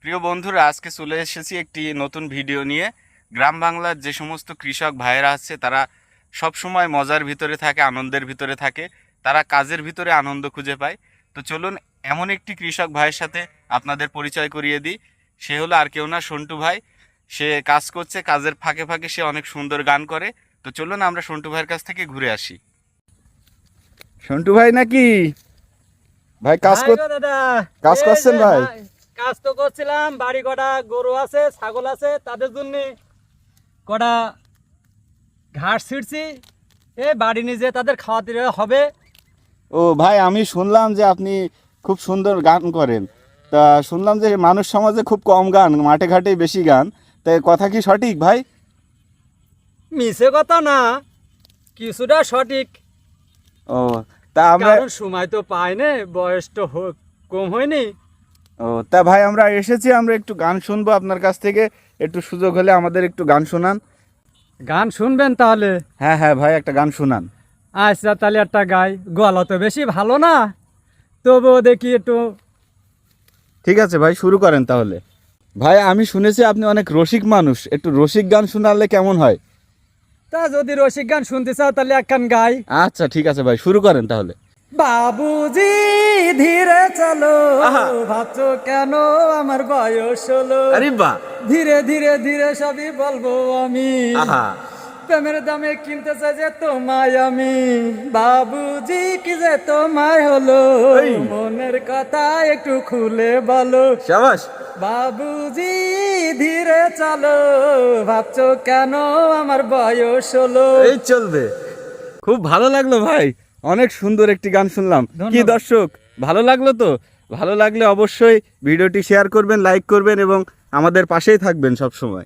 প্রিয় বন্ধুরা, আজকে চলে এসেছি একটি নতুন ভিডিও নিয়ে। গ্রাম বাংলার যে সমস্ত কৃষক ভাইয়েরা আছে তারা সব সময় মজার ভিতরে থাকে, আনন্দের ভিতরে থাকে, তারা কাজের ভিতরে আনন্দ খুঁজে পায়। তো চলুন এমন একটি কৃষক ভাইয়ের সাথে আপনাদের পরিচয় করিয়ে দিই। সে হলো আর কেউ না, সন্টু ভাই। সে কাজ করছে, কাজের ফাঁকে ফাঁকে সে অনেক সুন্দর গান করে। তো চলুন আমরা সন্টু ভাইয়ের কাছ থেকে ঘুরে আসি। সন্টু ভাই নাকি ভাই কাজ করছেন ভাই? কাজ তো করছিলাম, বাড়ি কটা গরু আছে, ছাগল আছে, তাদের জন্য কটা ঘাস ছিঁড়ছি। বাড়ি নিজে তাদের খাওয়াতে হবে। ও ভাই, আমি শুনলাম যে আপনি খুব সুন্দর গান করেন। তা শুনলাম যে মানুষ সমাজে খুব কম গান, মাঠে ঘাটেই বেশি গান। তাই কথা কি সঠিক ভাই? মিছে কথা না, কিছুটা সঠিক। ও তা আমরা সময় তো পাই না, বয়স তো কম হয়নি। ও তা ভাই আমরা এসেছি, আমরা একটু গান শুনবো আপনার কাছ থেকে। একটু সুযোগ হলে আমাদের একটু গান শোনান। গান শুনবেন তাহলে? হ্যাঁ হ্যাঁ ভাই, একটা গান শোনান। আচ্ছা তাহলে একটা গাই। গলা তো বেশি ভালো না, তবুও দেখি একটু। ঠিক আছে ভাই, শুরু করেন তাহলে। ভাই আমি শুনেছি আপনি অনেক রসিক মানুষ, একটু রসিক গান শোনালে কেমন হয়? তা যদি রসিক গান শুনতে চাও তাহলে একখান গাই। আচ্ছা ঠিক আছে ভাই, শুরু করেন তাহলে। বাবুজি ধীরে চলো, ভাবছো কেন আমার বয়স হলো? আরে বাহ, ধীরে ধীরে ধীরে সবই বলবো আমি। প্রেমের দামে কিনতে চাই যে তোমায় আমি। বাবুজি কি যে তোমায় হলো, মনের কথা একটু খুলে বলো। শাবাশ বাবুজি ধীরে চলো, ভাবছো কেন আমার বয়স হলো? এই চলবে। খুব ভালো লাগলো ভাই, অনেক সুন্দর একটি গান শুনলাম। কি দর্শক, ভালো লাগলো তো? ভালো লাগলে অবশ্যই ভিডিওটি শেয়ার করবেন, লাইক করবেন এবং আমাদের পাশেই থাকবেন সব সময়।